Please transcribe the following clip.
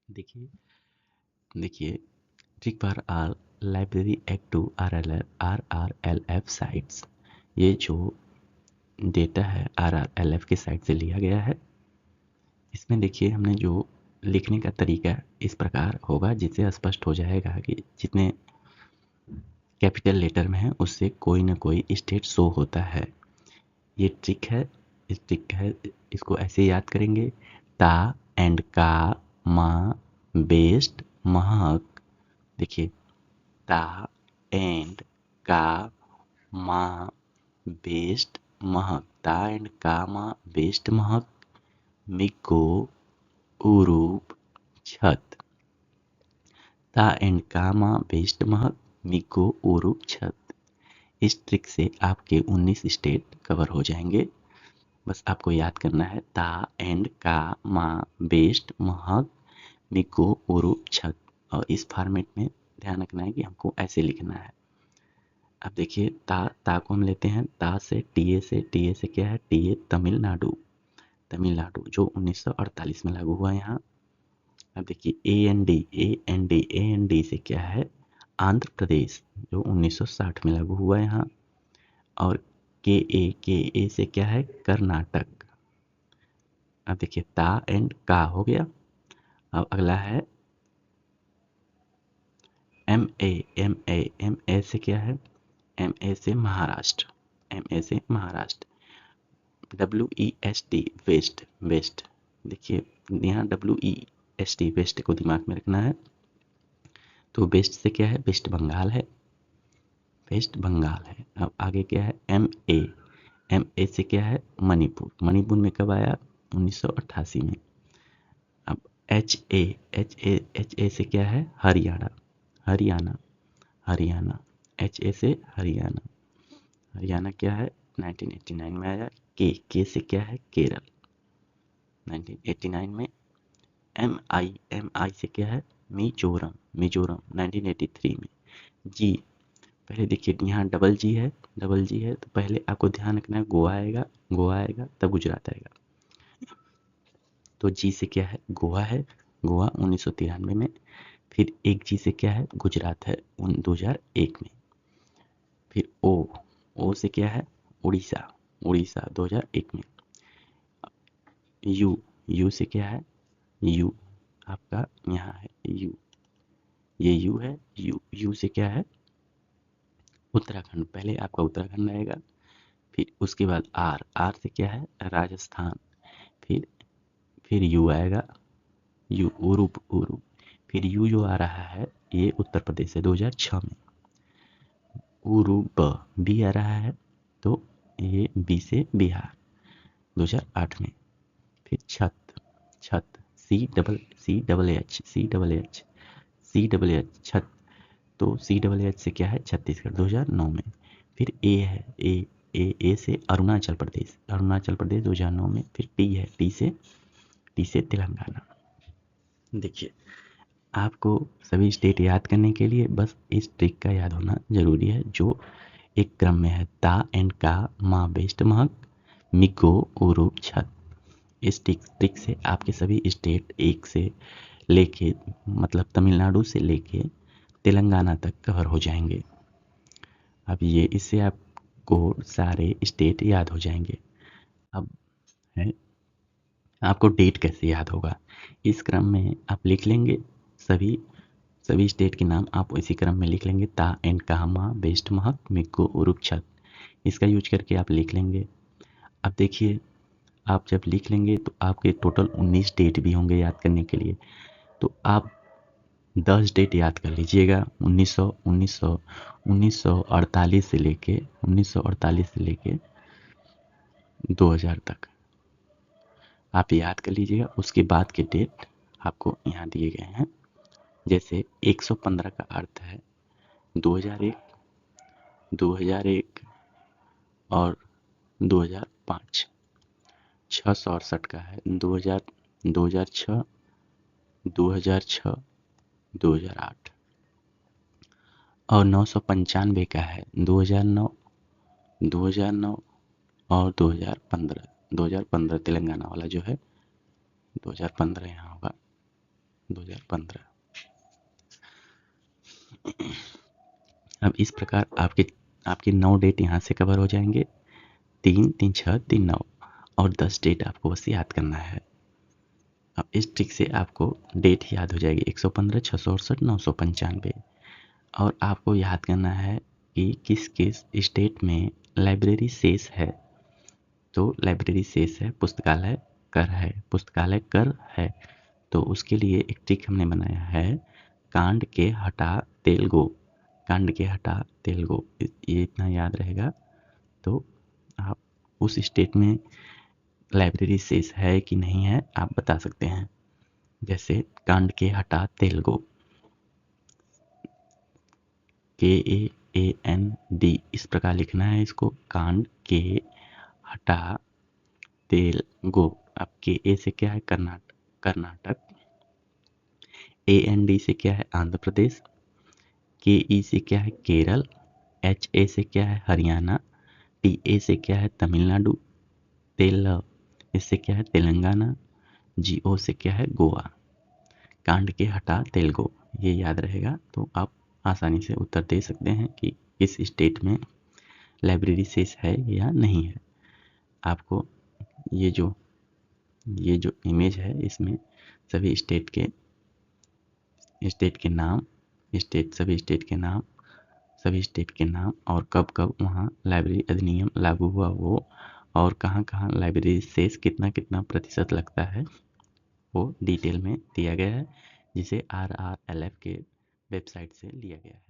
देखिए देखिए trick for R library act to RRLF sites. ये जो डेटा है RRLF की साइट से लिया गया है। इसमें देखिए हमने जो लिखने का तरीका इस प्रकार होगा जिससे स्पष्ट हो जाएगा कि जितने कैपिटल लेटर में है उससे कोई ना कोई स्टेट शो होता है। ये ट्रिक है। इस ट्रिक है, इसको ऐसे याद करेंगे। ता एंड का मा बेस्ट महक। देखिए ता एंड का मा बेस्ट महक, ता एंड का मा बेस्ट महक, मिको उरूप छत। ता एंड का मा बेस्ट महक, मिको उरूप छत। इस ट्रिक से आपके 19 स्टेट कवर हो जाएंगे। बस आपको याद करना है ता एंड का मा बेस्ट महक, मिको उरूप छत। और इस फॉर्मेट में ध्यान रखना है कि हमको ऐसे लिखना है। अब देखिए ता को हम लेते हैं, ता से टीए से क्या है, टीए तमिलनाडु। तमिलनाडु जो 1948 में लागू हुआ यहाँ। अब देखिए ए एन डी से क्या है, आंध्र प्रदेश जो 1960 में लागू हुआ यहाँ। और के ए से क्या है, कर्नाटक। अब देखिए ता एंड का हो गया। अब अगला है एम ए से क्या है, एम ए से महाराष्ट्र, एम ए से Maharashtra. W E S T west, west. देखिए यहाँ W E S T west को दिमाग में रखना है। तो वेस्ट से क्या है, वेस्ट बंगाल है, वेस्ट बंगाल है। अब आगे क्या है, एम ए से क्या है, मणिपुर। मणिपुर में कब आया, 1988 में। अब एच ए से क्या है, हरियाणा, हरियाणा, हरियाणा। एच ए से हरियाणा, हरियाणा क्या है, 1989 में आया। के से क्या है, केरल, 1989 में। एम आई से क्या है, मिजोरम, मिजोरम 1983 में। जी, पहले देखिए यहाँ डबल जी है तो पहले आपको ध्यान रखना है गोवा आएगा तब गुजरात आएगा। तो जी से क्या है, गोवा है, गोवा 1993 में। फिर एक जी से क्या है, गुजरात है 2001 में। फिर ओ से क्या है, उड़ीसा, उड़ीसा 2001 में। यू से क्या है, यू आपका यहाँ है यू, ये यू है, यू से क्या है, उत्तराखंड। पहले आपका उत्तराखंड आएगा, फिर उसके बाद आर से क्या है, राजस्थान। फिर यू आएगा, यू उरूप। फिर यू जो आ रहा है ये उत्तर प्रदेश है 2006 में। उरूप बी आ रहा है तो ये बी से बिहार 2008 में। फिर छत, छत सी डबल एच छत। तो सी डबल एच से क्या है, छत्तीसगढ़ 2009 में। फिर ए है, ए से अरुणाचल प्रदेश, अरुणाचल प्रदेश 2009 में। फिर टी है, टी से तेलंगाना। देखिए आपको सभी स्टेट याद करने के लिए बस इस ट्रिक का याद होना ज़रूरी है जो एक क्रम में है, ता एंड का मा बेस्ट महक, मिको उरूप छत। इस ट्रिक से आपके सभी स्टेट एक से लेके मतलब तमिलनाडु से लेके तेलंगाना तक कवर हो जाएंगे। अब ये इससे आपको सारे स्टेट याद हो जाएंगे। अब है आपको डेट कैसे याद होगा, इस क्रम में आप लिख लेंगे सभी सभी स्टेट के नाम आप इसी क्रम में लिख लेंगे, ता and comma best Mahak मिक्को Uruk छत। इसका यूज करके आप लिख लेंगे। अब देखिए आप जब लिख लेंगे तो आपके टोटल 19 डेट भी होंगे याद करने के लिए। तो आप 10 डेट याद कर लीजिएगा, 1948 से लेके 2000 तक आप याद कर लीजिएगा। उसके बाद के डेट आपको यहाँ दिए गए हैं। जैसे 115 का अर्थ है 2001 और 2005। 668 का है 2006, 2008। और 995 का है 2009 और 2015। 2015 तेलंगाना वाला जो है 2015 यहाँ होगा। 2015। अब इस प्रकार आपके 9 डेट यहाँ से कवर हो जाएंगे, 3, 3, 6, 3, 9 और 10 डेट आपको बस याद करना है। अब इस ट्रिक से आपको डेट याद हो जाएगी 115, 668, 995 और आपको याद करना है कि किस किस स्टेट में लाइब्रेरी शेष है। तो लाइब्रेरी शेष है, पुस्तकालय कर है। तो उसके लिए एक ट्रिक हमने बनाया है, कांड के हटा तेलगो। ये इतना याद रहेगा तो आप उस स्टेट में लाइब्रेरी शेष है कि नहीं है आप बता सकते हैं। जैसे कांड के हटा तेलगो, KAAND इस प्रकार लिखना है इसको, कांड के हटा तेलगो। अब KA से क्या है, कर्नाटक, AND से क्या है, आंध्र प्रदेश, KE से क्या है, केरल, HA से क्या है, हरियाणा, TA से क्या है, तमिलनाडु, इससे क्या है, तेलंगाना, GO से क्या है, गोवा। कांड के हटा तेलगो, ये याद रहेगा तो आप आसानी से उत्तर दे सकते हैं कि किस स्टेट में लाइब्रेरी शेष है या नहीं है। आपको ये जो इमेज है इसमें सभी स्टेट के नाम, सभी स्टेट के नाम और कब कब वहाँ लाइब्रेरी अधिनियम लागू हुआ वो, और कहाँ कहाँ लाइब्रेरी शेष कितना कितना प्रतिशत लगता है वो डिटेल में दिया गया है, जिसे RRLF के वेबसाइट से लिया गया है।